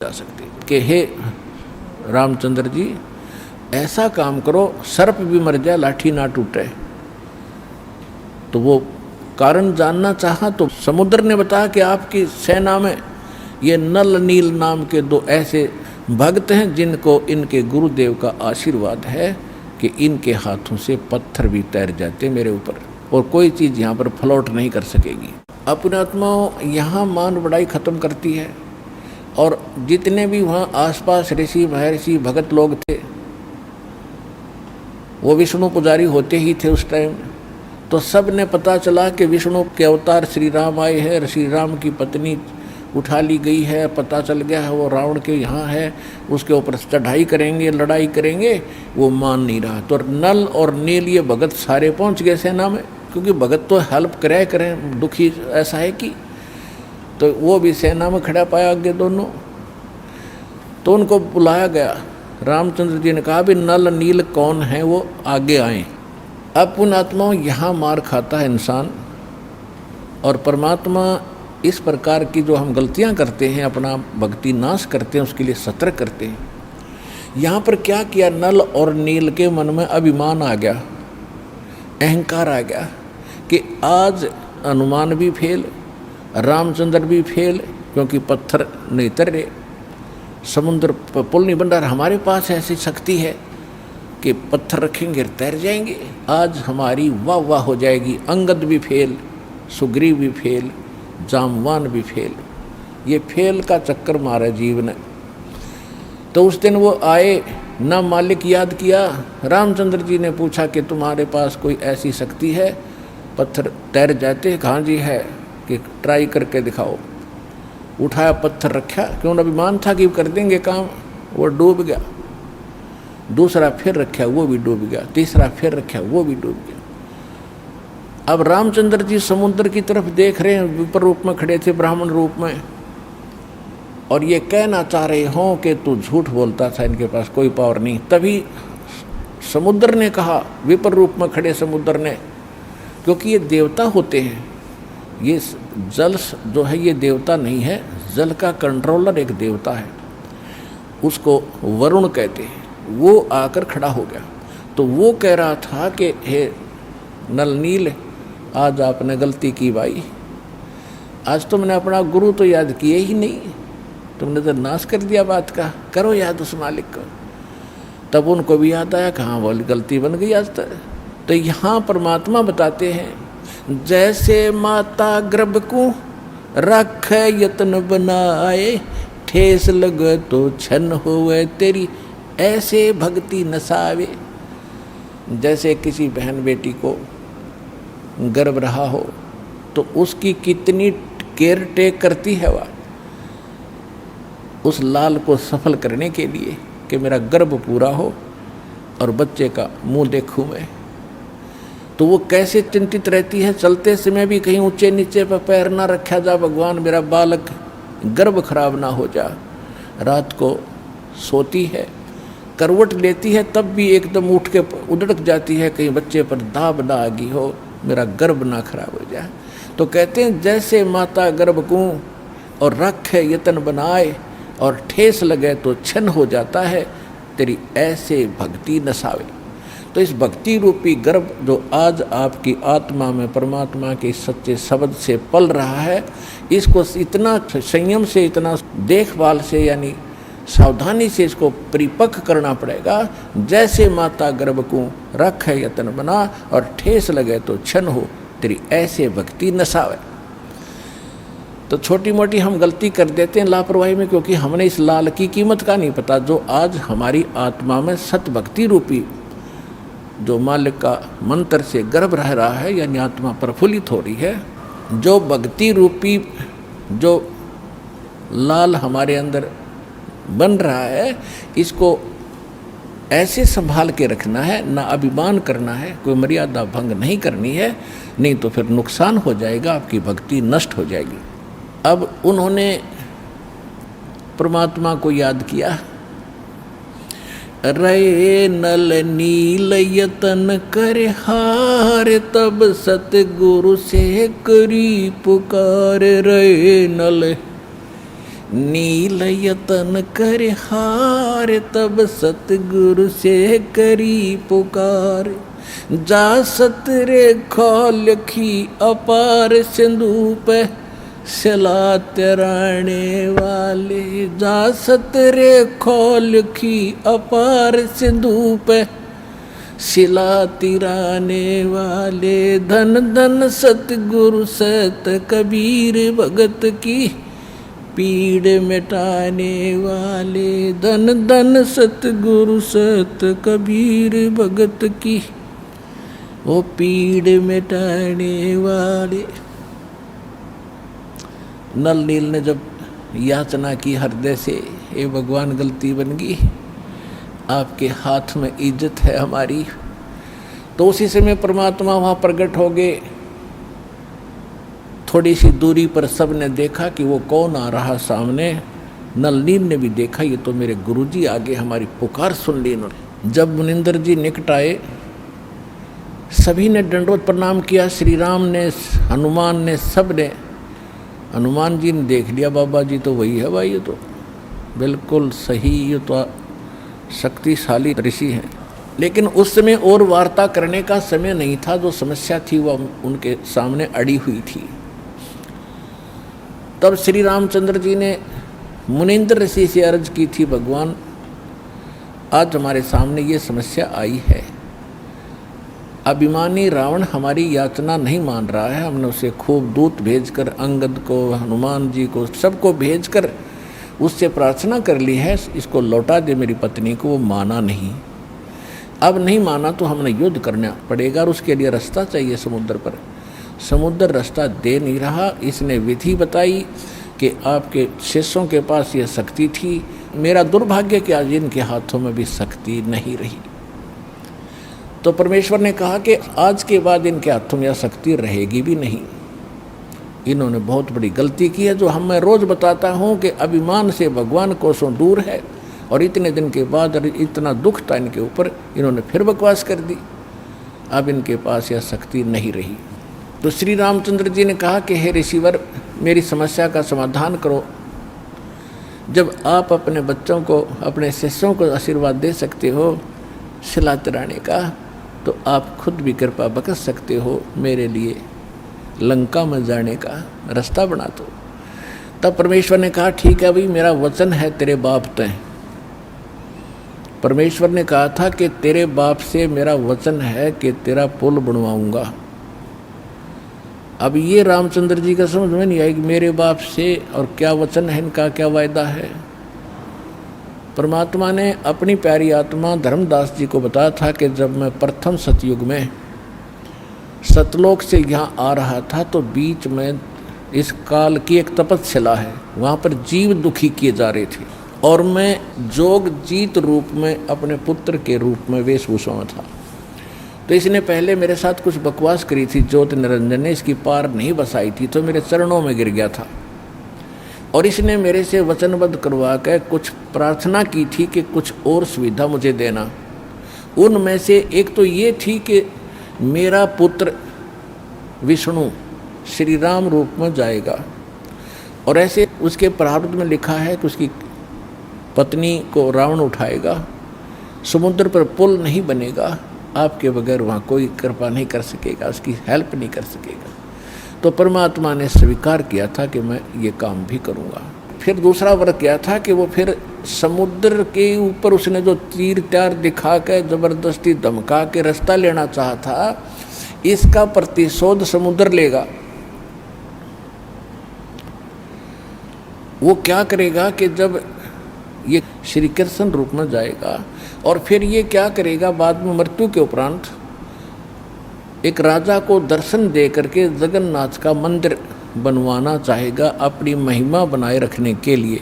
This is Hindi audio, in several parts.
जा सकती कि हे रामचंद्र जी, ऐसा काम करो सर्प भी मर जाए लाठी ना टूटे। तो वो कारण जानना चाहा तो समुद्र ने बताया कि आपकी सेना में ये नल नील नाम के दो ऐसे भक्त हैं जिनको इनके गुरुदेव का आशीर्वाद है कि इनके हाथों से पत्थर भी तैर जाते मेरे ऊपर और कोई चीज़ यहाँ पर फ्लोट नहीं कर सकेगी। अपने आत्माओं यहाँ मान बढ़ाई खत्म करती है और जितने भी वहाँ आसपास ऋषि महर्षि भगत लोग थे वो विष्णु पुजारी होते ही थे उस टाइम। तो सब ने पता चला कि विष्णु के अवतार श्री राम आए हैं, श्री राम की पत्नी उठा ली गई है, पता चल गया है वो रावण के यहाँ है, उसके ऊपर चढ़ाई करेंगे, लड़ाई करेंगे। वो मान नहीं रहा। तो नल और नील ये भगत सारे पहुँच गए सेना में, क्योंकि भगत तो हेल्प करें दुखी ऐसा है कि। तो वो भी सेना में खड़ा पाया आगे दोनों। तो उनको बुलाया गया। रामचंद्र जी ने कहा भी नल नील कौन है वो आगे आए। अब पुण्यात्माओं यहाँ मार खाता है इंसान और परमात्मा इस प्रकार की जो हम गलतियाँ करते हैं, अपना भक्ति नाश करते हैं, उसके लिए सतर्क करते हैं। यहाँ पर क्या किया, नल और नील के मन में अभिमान आ गया, अहंकार आ गया कि आज हनुमान भी फेल, रामचंद्र भी फेल, क्योंकि पत्थर नहीं तर रहे, समुद्र पुल नहीं बन रहा। हमारे पास ऐसी शक्ति है कि पत्थर रखेंगे तैर जाएंगे, आज हमारी वाह वाह हो जाएगी। अंगद भी फेल, सुग्रीव भी फेल, जामवान भी फेल। ये फेल का चक्कर मारा जीव ने। तो उस दिन वो आए ना, मालिक याद किया। रामचंद्र जी ने पूछा कि तुम्हारे पास कोई ऐसी शक्ति है पत्थर तैर जाते? कहाँ जी है, कि ट्राई करके दिखाओ। उठाया पत्थर रखा, क्यों अभिमान था कि कर देंगे काम, वो डूब गया। दूसरा फिर रखा, वो भी डूब गया। तीसरा फिर रखा, वो भी डूब गया। अब रामचंद्र जी समुद्र की तरफ देख रहे हैं, विपर रूप में खड़े थे, ब्राह्मण रूप में, और ये कहना चाह रहे हों कि तू झूठ बोलता था, इनके पास कोई पावर नहीं। तभी समुद्र ने कहा, विपर रूप में खड़े समुद्र ने, क्योंकि ये देवता होते हैं, ये जल जो है ये देवता नहीं है, जल का कंट्रोलर एक देवता है, उसको वरुण कहते हैं। वो आकर खड़ा हो गया। तो वो कह रहा था कि हे नल नील, आज आपने गलती की भाई, आज तुमने अपना गुरु तो याद किए ही नहीं, तुमने तो नाश कर दिया बात का। करो याद उस मालिक को। तब उनको भी याद आया, कहाँ बोली गलती बन गई आज तक। तो यहाँ परमात्मा बताते हैं, जैसे माता गर्भ को रख यत्न बनाए, ठेस लगे तो छन होवे तेरी ऐसे भक्ति नसावे। जैसे किसी बहन बेटी को गर्भ रहा हो तो उसकी कितनी केयर टेक करती है वह उस लाल को सफल करने के लिए कि मेरा गर्भ पूरा हो और बच्चे का मुंह देखूं मैं। तो वो कैसे चिंतित रहती है, चलते समय भी कहीं ऊंचे नीचे पर पैर ना रखा जा, भगवान मेरा बालक गर्भ खराब ना हो जा। रात को सोती है, करवट लेती है, तब भी एकदम उठ के उधड़क जाती है, कहीं बच्चे पर दाब ना आ गई हो, मेरा गर्भ ना खराब हो जाए। तो कहते हैं जैसे माता गर्भ को और रखे यतन बनाए और ठेस लगे तो छन हो जाता है, तेरी ऐसे भक्ति नसावे। तो इस भक्ति रूपी गर्भ जो आज आपकी आत्मा में परमात्मा के सच्चे शब्द से पल रहा है, इसको इतना संयम से, इतना देखभाल से, यानी सावधानी से इसको परिपक्व करना पड़ेगा। जैसे माता गर्भ को रख है यतन बना और ठेस लगे तो छन हो, तेरी ऐसे भक्ति नसावे। तो छोटी मोटी हम गलती कर देते हैं लापरवाही में, क्योंकि हमने इस लाल की कीमत का नहीं पता, जो आज हमारी आत्मा में सत भक्ति रूपी जो मालिक का मंत्र से गर्भ रह रहा है, यानी आत्मा प्रफुल्लित हो रही है, जो भक्ति रूपी जो लाल हमारे अंदर बन रहा है, इसको ऐसे संभाल के रखना है, ना अभिमान करना है, कोई मर्यादा भंग नहीं करनी है, नहीं तो फिर नुकसान हो जाएगा, आपकी भक्ति नष्ट हो जाएगी। अब उन्होंने परमात्मा को याद किया, रे नल नील यतन कर हार, तब सतगुरु से करी पुकार। रे नल नील यतन कर हार, तब सतगुरु से करी पुकार। जा सतरे खोलखी अपार, सिंधु पे सिला तिराने वाले। जा सतरे खोलखी अपार, सिंधु पे सिला तिराने वाले। धन धन सतगुरु सत कबीर, भगत की पीड़ मिटाने वाले। धन धन सतगुरु सत कबीर, भगत की वो पीड़ मिटाने वाले। नल नील ने जब याचना की हृदय से, हे भगवान गलती बन गई, आपके हाथ में इज्जत है हमारी, तो उसी समय परमात्मा वहाँ प्रकट हो गए। थोड़ी सी दूरी पर सब ने देखा कि वो कौन आ रहा सामने। नल नील ने भी देखा, ये तो मेरे गुरुजी आगे, हमारी पुकार सुन ली इन्होंने। जब मुनिंदर जी निकट आए, सभी ने दंडवत प्रणाम किया। श्री राम ने, हनुमान ने, सब ने। हनुमान जी ने देख लिया, बाबा जी तो वही है भाई, ये तो बिल्कुल सही, ये तो शक्तिशाली ऋषि हैं। लेकिन उस समय और वार्ता करने का समय नहीं था। जो समस्या थी वह उनके सामने अड़ी हुई थी। तब श्री रामचंद्र जी ने मुनिंद्र ऋषि से अर्ज की थी, भगवान आज हमारे सामने ये समस्या आई है। अभिमानी रावण हमारी याचना नहीं मान रहा है। हमने उसे खूब दूत भेजकर, अंगद को, हनुमान जी को, सबको भेजकर उससे प्रार्थना कर ली है, इसको लौटा दे मेरी पत्नी को। वो माना नहीं। अब नहीं माना तो हमें युद्ध करना पड़ेगा और उसके लिए रास्ता चाहिए समुद्र पर। समुद्र रास्ता दे नहीं रहा। इसने विधि बताई कि आपके शिष्यों के पास यह शक्ति थी। मेरा दुर्भाग्य कि आज इनके हाथों में भी शक्ति नहीं रही। तो परमेश्वर ने कहा कि आज के बाद इनके हाथों में यह शक्ति रहेगी भी नहीं। इन्होंने बहुत बड़ी गलती की है, जो हम मैं रोज़ बताता हूँ कि अभिमान से भगवान कोसों दूर है। और इतने दिन के बाद इतना दुख था इनके ऊपर, इन्होंने फिर बकवास कर दी। अब इनके पास यह शक्ति नहीं रही। तो श्री रामचंद्र जी ने कहा कि हे ऋषिवर, मेरी समस्या का समाधान करो। जब आप अपने बच्चों को, अपने शिष्यों को आशीर्वाद दे सकते हो सिला तिराने का, तो आप खुद भी कृपा बख्श सकते हो, मेरे लिए लंका में जाने का रास्ता बना दो। तब परमेश्वर ने कहा ठीक है भाई, मेरा वचन है तेरे बाप तय। परमेश्वर ने कहा था कि तेरे बाप से मेरा वचन है कि तेरा पुल बनवाऊंगा। अब ये रामचंद्र जी का समझ में नहीं आई कि मेरे बाप से और क्या वचन है, इनका क्या वायदा है। परमात्मा ने अपनी प्यारी आत्मा धर्मदास जी को बताया था कि जब मैं प्रथम सतयुग में सतलोक से यहाँ आ रहा था, तो बीच में इस काल की एक तपस्या है, वहाँ पर जीव दुखी किए जा रहे थे और मैं जोग जीत रूप में अपने पुत्र के रूप में वेशभूषा में था। तो इसने पहले मेरे साथ कुछ बकवास करी थी, ज्योति निरंजन ने इसकी पार नहीं बसाई थी, तो मेरे चरणों में गिर गया था। और इसने मेरे से वचनबद्ध करवा कर कुछ प्रार्थना की थी कि कुछ और सुविधा मुझे देना। उनमें से एक तो ये थी कि मेरा पुत्र विष्णु श्री राम रूप में जाएगा, और ऐसे उसके प्रारब्ध में लिखा है कि उसकी पत्नी को रावण उठाएगा, समुद्र पर पुल नहीं बनेगा, आपके बगैर वहाँ कोई कृपा नहीं कर सकेगा, उसकी हेल्प नहीं कर सकेगा। तो परमात्मा ने स्वीकार किया था कि मैं ये काम भी करूँगा। फिर दूसरा वर्ग क्या था कि वो फिर समुद्र के ऊपर उसने जो तीर त्यार दिखा के ज़बरदस्ती धमका के रास्ता लेना चाहा था, इसका प्रतिशोध समुद्र लेगा। वो क्या करेगा कि जब ये श्री कृष्ण रूप में जाएगा और फिर ये क्या करेगा, बाद में मृत्यु के उपरांत एक राजा को दर्शन दे करके जगन्नाथ का मंदिर बनवाना चाहेगा अपनी महिमा बनाए रखने के लिए।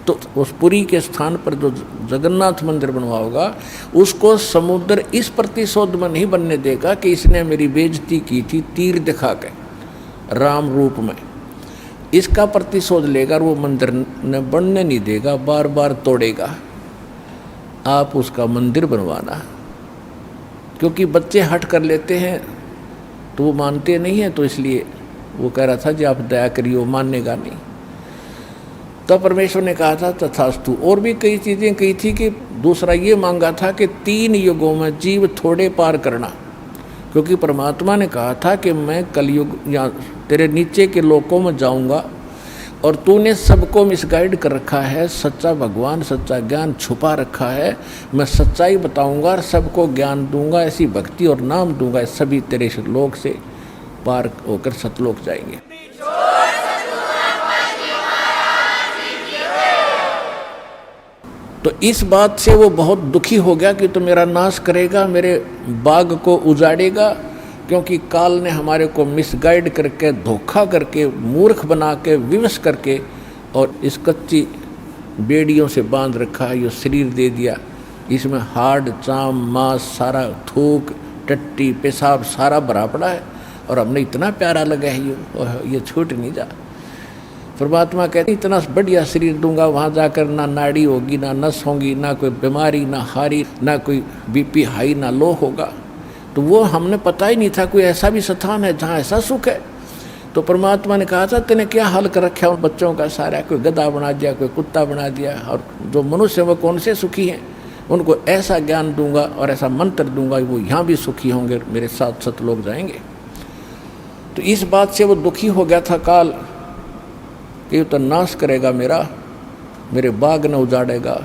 तो उस पुरी के स्थान पर जो जगन्नाथ मंदिर बनवाओगा, उसको समुद्र इस प्रतिशोध में नहीं बनने देगा कि इसने मेरी बेइज्जती की थी तीर दिखा के राम रूप में। इसका प्रतिशोध लेगा और वो मंदिर न बनने नहीं देगा, बार बार तोड़ेगा। आप उसका मंदिर बनवाना, क्योंकि बच्चे हट कर लेते हैं तो वो मानते नहीं हैं, तो इसलिए वो कह रहा था जी आप दया करिए, वो मानेगा नहीं। तब परमेश्वर ने कहा था तथास्तु। और भी कई चीज़ें कही थी कि दूसरा ये मांगा था कि 3 युगों में जीव थोड़े पार करना, क्योंकि परमात्मा ने कहा था कि मैं कलयुग या तेरे नीचे के लोकों में जाऊंगा और तूने सबको मिसगाइड कर रखा है, सच्चा भगवान सच्चा ज्ञान छुपा रखा है, मैं सच्चाई बताऊंगा और सबको ज्ञान दूंगा, ऐसी भक्ति और नाम दूंगा, सभी तेरे लोक से पार होकर सतलोक जाएंगे। तो इस बात से वो बहुत दुखी हो गया कि तो मेरा नाश करेगा, मेरे बाग को उजाड़ेगा, क्योंकि काल ने हमारे को मिसगाइड करके, धोखा करके, मूर्ख बना के, विवश करके और इस कच्ची बेड़ियों से बांध रखा है, ये शरीर दे दिया, इसमें हाड़ चाम मांस सारा, थूक टट्टी पेशाब सारा भरा पड़ा है और हमने इतना प्यारा लगा है ये छूट नहीं जा। परमात्मा कहते इतना बढ़िया शरीर दूंगा, वहाँ जाकर ना नाड़ी होगी ना नस होगी, ना कोई बीमारी ना हारी, ना कोई बीपी हाई ना लो होगा। तो वो हमने पता ही नहीं था कोई ऐसा भी स्थान है जहाँ ऐसा सुख है। तो परमात्मा ने कहा था तेने क्या हाल कर रखा उन बच्चों का सारा, कोई गधा बना दिया, कोई कुत्ता बना दिया, और जो मनुष्य वो कौन से सुखी हैं, उनको ऐसा ज्ञान दूंगा और ऐसा मंत्र दूंगा वो यहाँ भी सुखी होंगे, मेरे साथ सतलोक जाएंगे। तो इस बात से वो दुखी हो गया था काल कि तो नाश करेगा मेरे बाग न उजाड़ेगा।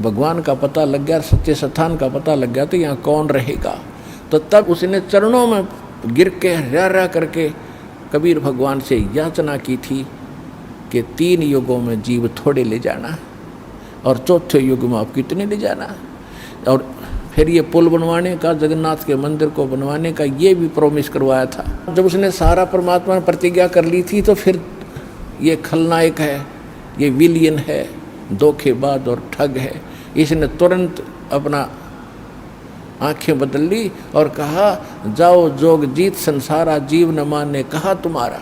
भगवान का पता लग गया, सच्चे स्थान का पता लग गया तो यहाँ कौन रहेगा। तो तब उसने चरणों में गिर के रा करके कबीर भगवान से याचना की थी कि 3 युगों में जीव थोड़े ले जाना और चौथे युग में आप कितने ले जाना। और फिर ये पुल बनवाने का, जगन्नाथ के मंदिर को बनवाने का ये भी प्रॉमिस करवाया था। जब उसने सारा परमात्मा ने प्रतिज्ञा कर ली थी तो फिर ये खलनायक है, ये विलियन है, धोखेबाज और ठग है, इसने तुरंत अपना आंखें बदल ली और कहा जाओ जोग जीत संसारा, जीव न माने कहा तुम्हारा।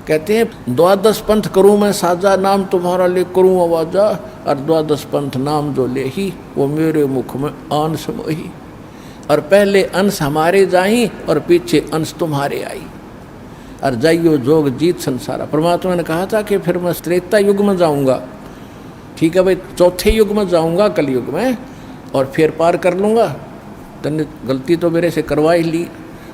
कहते हैं 12 पंथ करूँ मैं साजा, नाम तुम्हारा ले करूँ आवाजा, और 12 पंथ नाम जो ले ही वो मेरे मुख में अंश मोही। और पहले अंश हमारे जाई और पीछे अंश तुम्हारे आई, और जाइयो जोग जीत संसारा। परमात्मा ने कहा था कि फिर मैं त्रेता युग में जाऊंगा, ठीक है भाई, चौथे युग में जाऊंगा कलयुग में और फिर पार कर लूँगा। तूने गलती तो मेरे से करवा ही ली।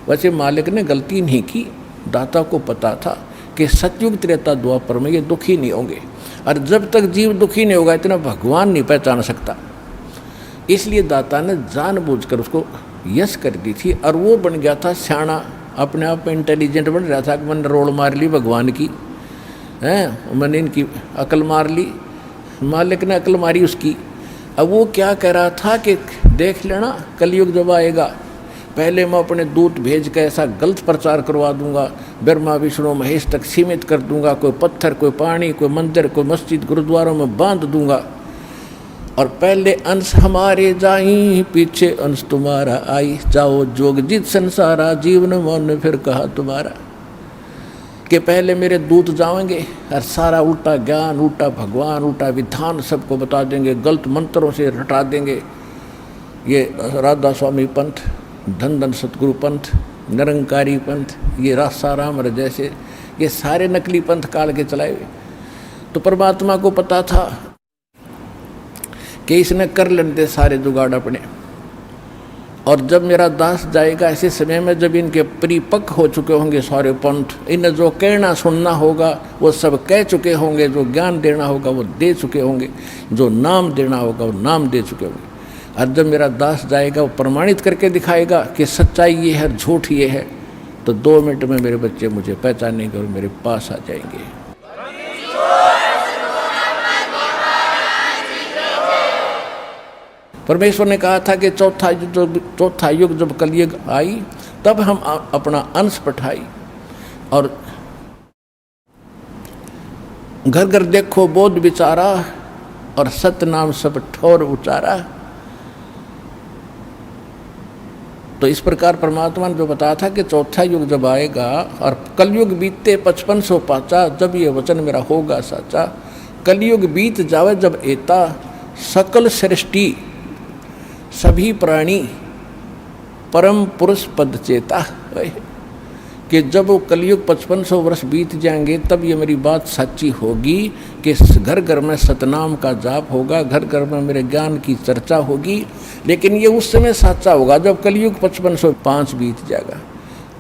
वैसे मालिक ने गलती नहीं की, दाता को पता था कि सतयुग त्रेता द्वापर में ये दुखी नहीं होंगे, और जब तक जीव दुखी नहीं होगा इतना भगवान नहीं पहचान सकता। इसलिए दाता ने जानबूझकर उसको यश कर दी थी, और वो बन गया था सियाना, अपने आप में इंटेलिजेंट बन रहा था कि मैंने रोड़ मार ली भगवान की, हैं मैंने इनकी अकल मार ली, मालिक ने अकल मारी उसकी। अब वो क्या कह रहा था कि देख लेना कलयुग जब आएगा, पहले मैं अपने दूत भेज कर ऐसा गलत प्रचार करवा दूंगा, ब्रह्मा विष्णु महेश तक सीमित कर दूंगा, कोई पत्थर कोई पानी कोई मंदिर कोई मस्जिद गुरुद्वारों में बांध दूंगा, और पहले अंश हमारे जाई पीछे अंश तुम्हारा आई, जाओ जोग जीत संसारा, जीवन मन फिर कहा तुम्हारा। कि पहले मेरे दूत जाएंगे और सारा उल्टा ज्ञान, उल्टा भगवान, उल्टा विधान सबको बता देंगे, गलत मंत्रों से रटा देंगे। ये राधा स्वामी पंथ, धन धन सतगुरु पंथ, निरंकारी पंथ, ये रासाराम जैसे ये सारे नकली पंथ काल के चलाए हुए। तो परमात्मा को पता था कि इसने कर लेते सारे जुगाड़ अपने, और जब मेरा दास जाएगा ऐसे समय में जब इनके परिपक्व हो चुके होंगे सारे पंथ, इन्हें जो कहना सुनना होगा वो सब कह चुके होंगे, जो ज्ञान देना होगा वो दे चुके होंगे, जो नाम देना होगा वो नाम दे चुके होंगे। और जब मेरा दास जाएगा वो प्रमाणित करके दिखाएगा कि सच्चाई ये है, झूठ ये है, तो 2 मिनट में मेरे बच्चे मुझे पहचानेंगे और मेरे पास आ जाएंगे। परमेश्वर ने कहा था कि चौथा युग जब कलयुग आई तब हम अपना अंश पठाई, और घर घर देखो बोध विचारा, और सत्य नाम सब ठोर उचारा। तो इस प्रकार परमात्मा ने जो बताया था कि चौथा युग जब आएगा और कलयुग बीतते 5500 पाचा, जब ये वचन मेरा होगा साचा, कलयुग बीत जावे जब एता, सकल सृष्टि सभी प्राणी परम पुरुष पद चेता। कि जब वो कलयुग 5500 वर्ष बीत जाएंगे तब ये मेरी बात सच्ची होगी कि घर घर में सतनाम का जाप होगा, घर घर में मेरे ज्ञान की चर्चा होगी। लेकिन ये उस समय सच्चा होगा जब कलयुग 5505 बीत जाएगा,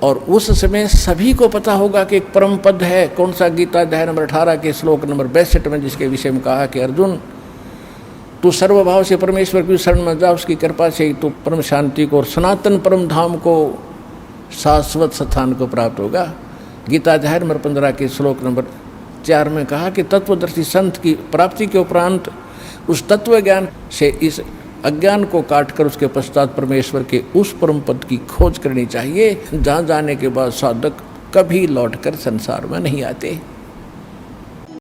और उस समय सभी को पता होगा कि एक परम पद है। कौन सा? गीता अध्याय नंबर 18 के श्लोक नंबर 62 में, जिसके विषय में कहा कि अर्जुन तू सर्वभाव से परमेश्वर की शरण में जा, उसकी कृपा से तू परम शांति को और सनातन परम धाम को, शाश्वत स्थान को प्राप्त होगा। गीता अध्याय नंबर 15 के श्लोक नंबर 4 में कहा कि तत्वदर्शी संत की प्राप्ति के उपरांत उस तत्व ज्ञान से इस अज्ञान को काटकर उसके पश्चात परमेश्वर के उस परम पद की खोज करनी चाहिए, जहाँ जाने के बाद साधक कभी लौटकर संसार में नहीं आते।